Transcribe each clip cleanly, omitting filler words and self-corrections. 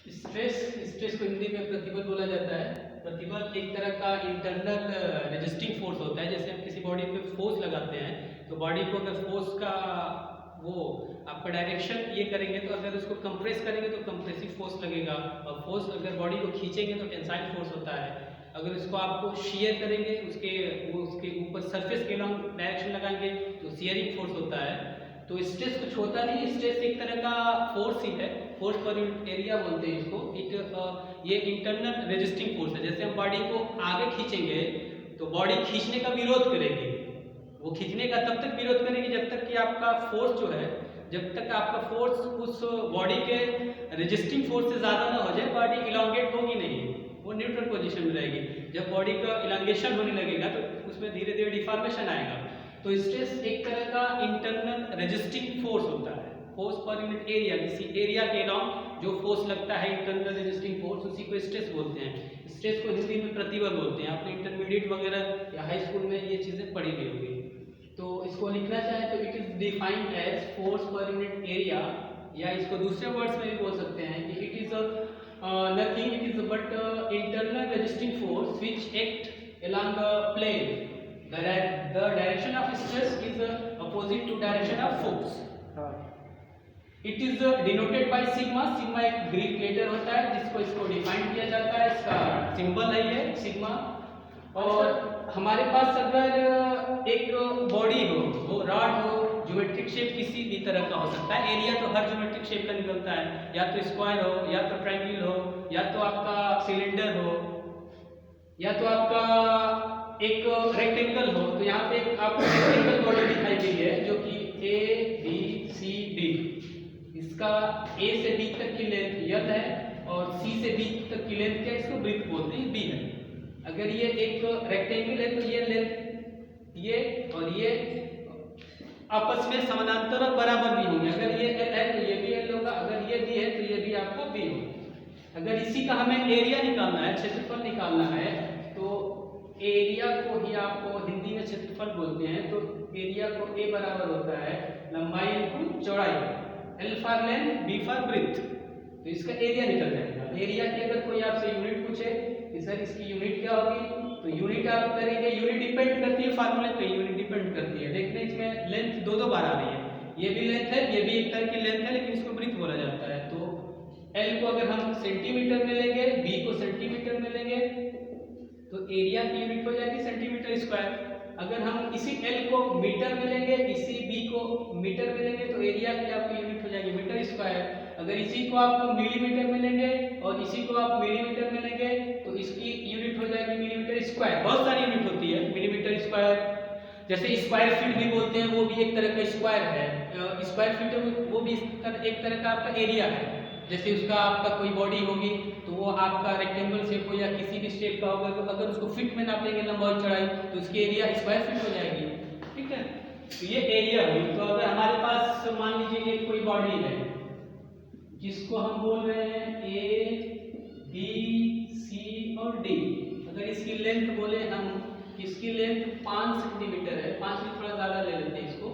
Stress, stress को हिंदी में प्रतिबल बोला जाता है। प्रतिबल एक तरह का इंटरनल रेजिस्टिंग फोर्स होता है। जैसे हम किसी बॉडी पे फोर्स लगाते हैं तो बॉडी को अगर फोर्स का वो आपका डायरेक्शन ये करेंगे तो अगर उसको कंप्रेस करेंगे तो कंप्रेसिव फोर्स लगेगा, और फोर्स अगर बॉडी को खींचेंगे तो टेंसाइल फोर्स होता है। अगर इसको आपको शेयर करेंगे उसके ऊपर सरफेस के लॉन्ग डायरेक्शन लगाएंगे तो शेयरिंग फोर्स होता है। तो स्ट्रेस कुछ होता नहीं, स्ट्रेस एक तरह का फोर्स ही है, फोर्स पर एरिया बोलते हैं इसको। ये इंटरनल रेजिस्टिंग फोर्स है। जैसे हम बॉडी को आगे खींचेंगे तो बॉडी खींचने का विरोध करेगी, वो खींचने का तब तक विरोध करेगी जब तक कि आपका फोर्स जो है, जब तक आपका फोर्स उस बॉडी के रेजिस्टिंग फोर्स से ज़्यादा ना हो जाए, बॉडी इलांगेट होगी नहीं, वो न्यूट्रल पोजीशन में रहेगी। जब बॉडी का इलांगेशन होने लगेगा तो उसमें धीरे धीरे डिफॉर्मेशन आएगा। तो स्ट्रेस एक तरह का इंटरनल रेजिस्टिंग फोर्स होता है, फोर्स पर यूनिट एरिया, किसी एरिया के अराउंड जो फोर्स लगता है इंटरनल रेजिस्टिंग फोर्स, उसी को स्ट्रेस बोलते हैं। स्ट्रेस को हिंदी में प्रतिबल बोलते हैं। आपने इंटरमीडिएट वगैरह या हाई स्कूल में ये चीज़ें पढ़ी हुई होगी। तो इसको लिखना चाहे तो it is defined as force per unit area, या इसको दूसरे वर्ड्स में भी बोल सकते हैं कि it is nothing, it is but internal resisting force which act along a plane. The direction of stress is opposite to direction of force. It is denoted by sigma. Sigma एक Greek letter होता है जिसको इसको define किया जाता है, इसका symbol है ये सिग्मा। और हमारे पास अगर एक बॉडी हो, वो रॉड हो, ज्योमेट्रिक शेप किसी भी तरह का हो सकता है। एरिया तो हर ज्योमेट्रिक शेप का निकलता है, या तो स्क्वायर हो, या तो ट्रायंगल हो, या तो आपका सिलेंडर हो, या तो आपका एक रेक्टेंगल हो। तो यहाँ पे एक आपको रेक्टेंगल बॉडी दिखाई गई है जो कि ए बी सी डी, इसका ए से बी तक की लेंथ यल है और सी से बी तक की लेंथ क्या, इसको ब्रेथ बोलते हैं, बी है। अगर ये एक रेक्टेंगल है तो ये लेंथ ये और ये आपस में समानांतर और बराबर भी होंगे। अगर ये एल है तो ये भी एल होगा, अगर ये बी है तो ये भी आपका बी होगा। अगर इसी का हमें एरिया निकालना है, क्षेत्रफल निकालना है, तो एरिया को ही आपको हिंदी में क्षेत्रफल बोलते हैं। तो एरिया को ए बराबर होता है लंबाई इनटू चौड़ाई, L for length, B for breadth. तो इसका एरिया निकल जाएगा। एरिया की अगर कोई आपसे यूनिट पूछे कि सर इसकी यूनिट क्या होगी, तो यूनिट आप करेंगे, यूनिट डिपेंड करती है फार्मूले पे, यूनिट डिपेंड करती है। देखने इसमें लेंथ दो बार आ रही है, ये भी लेंथ है, ये भी एक तरह की लेंथ है, लेकिन इसको ब्रेथ बोला जाता है। तो एल को अगर हम सेंटीमीटर में लेंगे, बी को सेंटीमीटर में लेंगे, तो एरिया की यूनिट हो जाएगी सेंटीमीटर स्क्वायर। अगर हम इसी एल को मीटर में लेंगे, इसी बी को मीटर में लेंगे, तो एरिया की आपकी यूनिट हो जाएगी मीटर स्क्वायर। अगर इसी को आप मिलीमीटर में लेंगे और इसी को आप मिलीमीटर में लेंगे, तो इसकी यूनिट हो जाएगी मिलीमीटर स्क्वायर। बहुत सारी यूनिट होती है मिलीमीटर स्क्वायर, जैसे स्क्वायर फीट भी बोलते हैं, वो भी एक तरह का स्क्वायर है। स्क्वायर फीट वो भी एक तरह का आपका एरिया है। जैसे उसका आपका कोई बॉडी होगी तो वो आपका रेक्टेंगल शेप हो या किसी भी शेप का होगा, तो अगर उसको फीट में नापेंगे लंबाई चौड़ाई, तो उसकी एरिया स्क्वायर फीट हो जाएगी। ठीक है, तो ये एरिया हुई। तो अगर हमारे पास मान लीजिए एक कोई बॉडी है जिसको हम बोल रहे हैं ए बी सी और डी। अगर इसकी लेंथ बोले हम, इसकी लेंथ 5 सेंटीमीटर है, 5 से थोड़ा ज़्यादा ले लेते हैं इसको।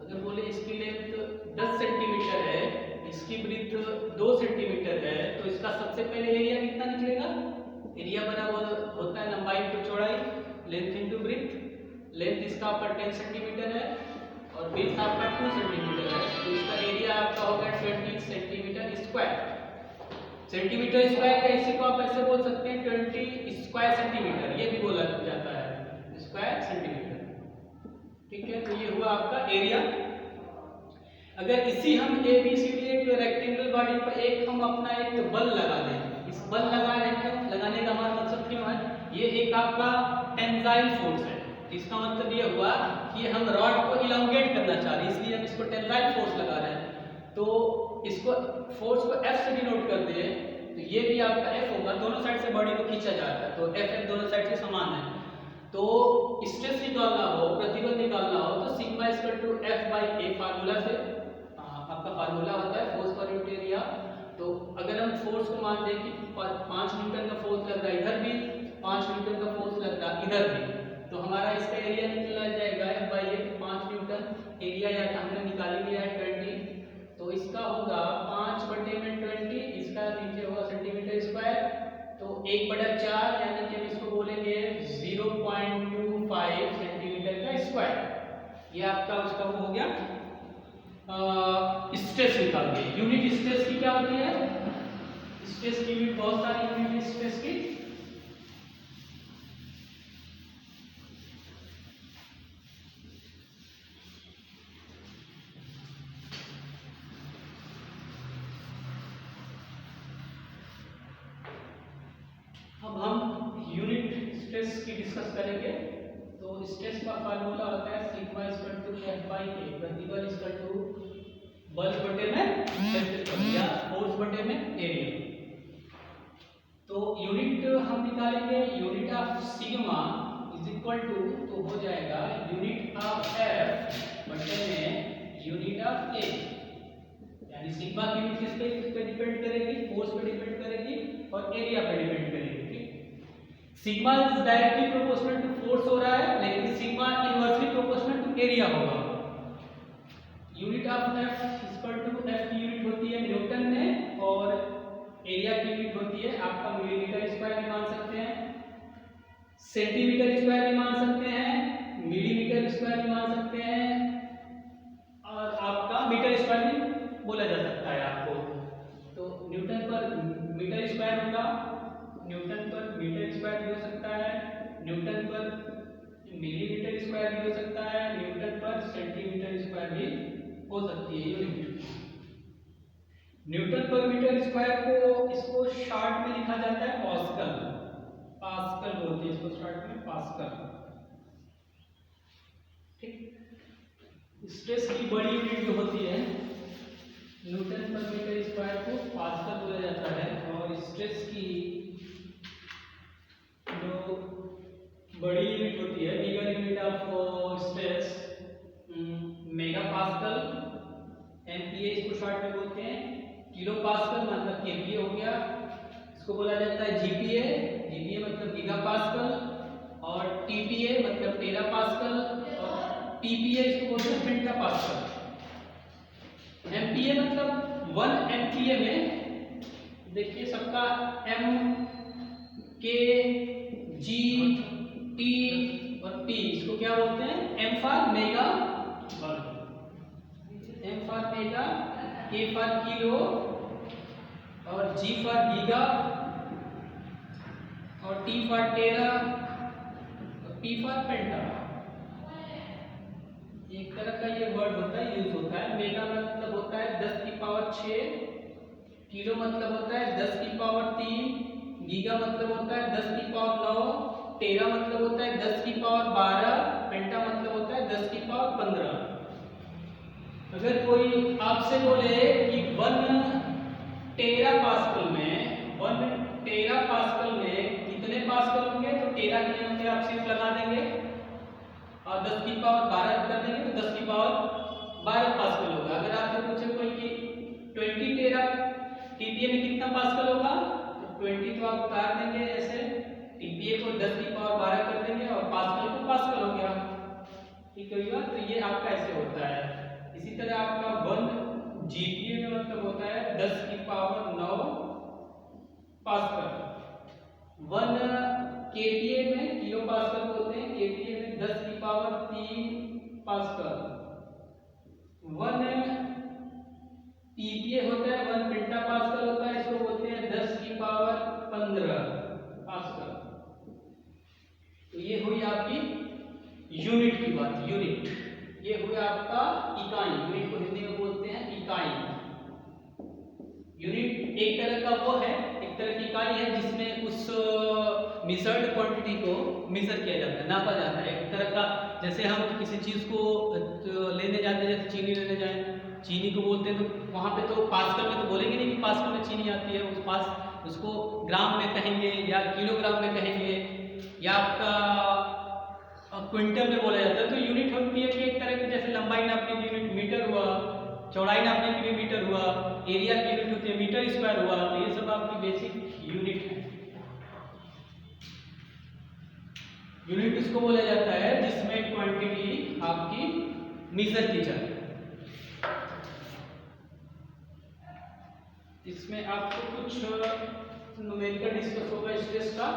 अगर बोले इसकी लेंथ 10 सेंटीमीटर है, इसकी ब्रीथ 2 सेंटीमीटर है, तो इसका सबसे पहले एरिया कितना निकलेगा? एरिया बराबर होता है लंबाई इंटू चौड़ाई, लेंथ इंटू ब्रीथ। लेंथ इसका आपका 10 सेंटीमीटर है और ब्रीथ आपका 2 सेंटीमीटर है, तो इसका एरिया आपका होगा 20 सेंटीमीटर स्क्वायर। सेंटीमीटर स्क्वायर का इसी को आप ऐसे बोल सकते हैं 20 स्क्वायर सेंटीमीटर, ये भी बोला जाता है स्क्वायर सेंटीमीटर। ठीक है, तो ये हुआ आपका एरिया। अगर इसी हम ए बी सी डी एक रेक्टेंगल बॉडी पर एक हम अपना एक बल लगा दें, इस बल लगाने का हमारा मतलब क्यों है, ये एक आपका टेंसाइल फोर्स है। इसका मतलब ये हुआ कि हम रॉड को इलांगेट करना चाह रहे हैं, इसलिए हम इसको टेंसाइल फोर्स लगा रहे हैं। तो इसको फोर्स को F से डिनोट करते हैं, तो ये भी आपका F होगा, दोनों साइड से बॉडी को खींचा जा रहा है, तो F दोनों साइड से समान है। तो स्ट्रेस निकालना हो, प्रतिबल निकालना हो, तो sigma equal to F/A formula से आपका फार्मूला होता है फोर्स पर यूनिट एरिया। तो अगर हम फोर्स को मान दें कि 5 न्यूटन का फोर्स लग रहा है इधर भी, 5 न्यूटन का फोर्स लग रहा है इधर भी, तो हमारा इसका एरिया निकला जाएगा F/A। 5 न्यूटन एरिया या हमने निकाल लिया है 20, तो इसका होगा 5 1/4 यानी कि हम इसको बोलेंगे 0.25 सेंटीमीटर का स्क्वायर। ये आपका उसका वो हो गया स्ट्रेस निकाल के। यूनिट स्ट्रेस की क्या होती है? स्ट्रेस की यूनिट बहुत सारी यूनिट स्ट्रेस की। अब हम यूनिट स्ट्रेस की डिस्कस करेंगे। तो स्ट्रेस का फार्मूला होता है sigma equal to F by K, प्रतिबल इक्वल टू बल बटे में क्षेत्रफल या फोर्स बटे में एरिया। तो यूनिट हम निकालेंगे, unit of sigma is equal to, तो हो जाएगा यूनिट ऑफ F बटे में यूनिट ऑफ A। यानी सिग्मा की यूनिट किस पे डिपेंड करेगी? फोर्स पे डिपेंड करेगी और एरिया पे डिपेंड करेगी। Sigma is directly proportional to force हो रहा है, लेकिन sigma inversely proportional to area होगा। Unit of F equal to F की यूनिट होती है न्यूटन में और एरिया की यूनिट होती है आपका मिलीमीटर स्क्वायर भी मान सकते हैं, सेंटीमीटर स्क्वायर भी मान सकते हैं, मिलीमीटर स्क्वायर भी मान सकते हैं और आपका मीटर स्क्वायर भी बोला जा सकता है आपको। तो न्यूटन पर मीटर स्क्वायर होगा, न्यूटन पर मीटर स्क्वायर भी हो सकता है, न्यूटन पर मिलीमीटर स्क्वायर भी हो सकता है, न्यूटन पर सेंटीमीटर स्क्वायर भी हो सकती है यूनिट। न्यूटन पर मीटर स्क्वायर को इसको शॉर्ट में लिखा जाता है पास्कल। पास्कल बोलते हैं इसको शॉर्ट में, पास्कल। ठीक। स्ट्रेस की बड़ी यूनिट जो होती है न्यूटन पर मीटर स्क्वायर को पास्कल बोला जाता है और स्ट्रेस की जो बड़ी यूनिट होती है, bigger unit of stress, mega pascal, MPa इसको शॉर्ट में बोलते हैं, किलो पास्कल मतलब केपीए हो गया, इसको बोला जाता है जीपीए, जीपीए मतलब गीगा पास्कल और टीपीए मतलब टेरा पास्कल और पीपीए इसको बोलते हैं पेंटा पास्कल। एमपीए मतलब 1 एमपीए में देखिए सबका एम, के, जी, टी और पी, इसको क्या बोलते हैं? M for mega, M for mega, K for kilo और जी फॉर गीगा और टी फॉर टेरा और पी फॉर पेंटा। एक तरह का ये वर्ड होता है, यूज होता है। मेगा मतलब होता है 10 की पावर 6, किलो मतलब होता है 10 की पावर 3, गीगा मतलब होता है 10 की पावर 9, टेरा मतलब होता है 10 की पावर 12, पेंटा मतलब होता है 10 की पावर 15। अगर कोई आपसे बोले कि 1 टेरा पास्कल में, 1 टेरा पास्कल में कितने पास्कल होंगे, तो टेरा के लिए आप सिर्फ लगा देंगे और 10 की पावर 12 कर देंगे तो 10 की पावर 12 पास्कल होगा। अगर आपसे पूछे कोई कि 20 टेरा टीपीए में कितना पास्कल होगा, तो 20 तो आप उतार देंगे ऐसे, टीपीए को 10 की पावर 12 कर देंगे और पास्कल को पास्कल हो गया। ठीक है, तो ये आपका ऐसे होता है। इसी तरह आपका 1 जीपीए में मतलब होता है 10 की पावर 9 पास्कल। 1 केपीए में, किलो पास्कल बोलते हैं, केपीए में 10 की पावर 3 पास्कल। 1 पीपीए होता है, 1 पेंटा पास्कल होता है, इसको बोलते हैं 10 की पावर 15 पास्कल। तो ये हुई आपकी यूनिट की बात, यूनिट। ये हुई आपका इकाई, यूनिट को हिंदी में बोलते हैं इकाई। यूनिट एक तरह का वो है, एक तरह की इकाई है जिसमें उस मेजर्ड क्वांटिटी को मेजर किया जाता है, नापा जाता है। एक तरह का, जैसे हम किसी चीज को लेने जाते हैं, जैसे चीनी लेने जाएं, चीनी को बोलते हैं, तो वहां पे तो पास्कल में तो बोलेंगे नहीं कि पास्कल में चीनी आती है, उस पास उसको ग्राम में कहेंगे या किलोग्राम में कहेंगे या आपका क्विंटल में बोला जाता है। तो यूनिट होती है कि एक तरह की, जैसे लंबाई नापने की यूनिट मीटर हुआ, चौड़ाई नापने के लिए मीटर हुआ, एरिया की यूनिट होती है मीटर स्क्वायर हुआ। तो ये सब आपकी बेसिक यूनिट है। यूनिट इसको बोला जाता है जिसमें क्वांटिटी आपकी मेजर की जाए। इसमें आपको कुछ न्यूमेरिकल डिस्कस होगा स्ट्रेस का।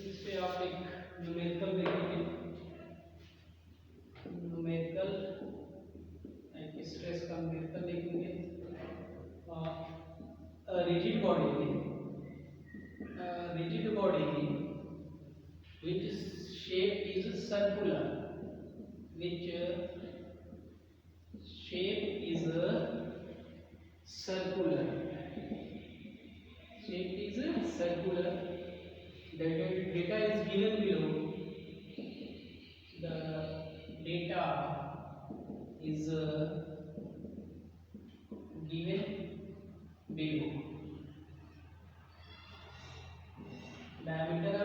इस पे आप एक न्यूमेरिकल देखेंगे, न्यूमेरिकल स्ट्रेस का न्यूमेरिकल देखेंगे। Rigid body which shape is circular, which shape is circular, the data is given below, the data is given below. Diameter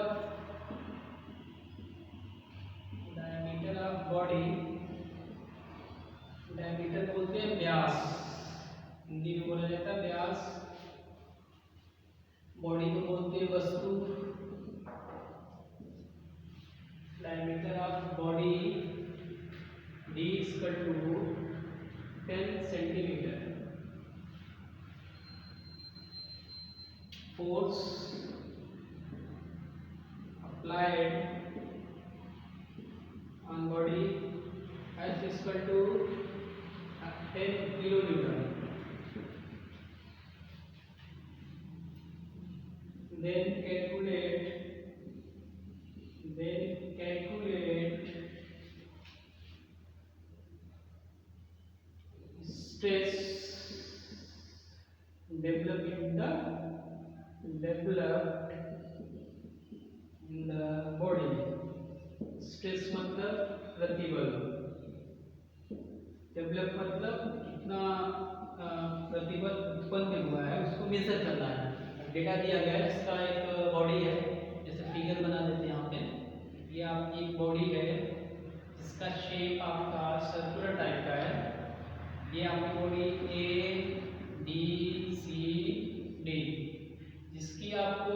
of body, diameter बोलते हैं व्यास, हिंदी में बोला जाता है व्यास। बॉडी को बोलते हैं वस्तु। Diameter of body D is equal to 10 centimeter. Force applied on body as is equal to 10 kilonewton. Then calculate stress developed in the body. Stress मतलब प्रतिबल, डेवलप मतलब कितना प्रतिबल उत्पन्न हुआ है उसको मेजर करना है। डेटा दिया गया है, इसका एक बॉडी है, जैसे फिगर बना देते हैं यहाँ पे। ये आपकी एक बॉडी है जिसका शेप आपका सर्कुलर टाइप का है। ये आपकी body A B C D, जिसकी आपको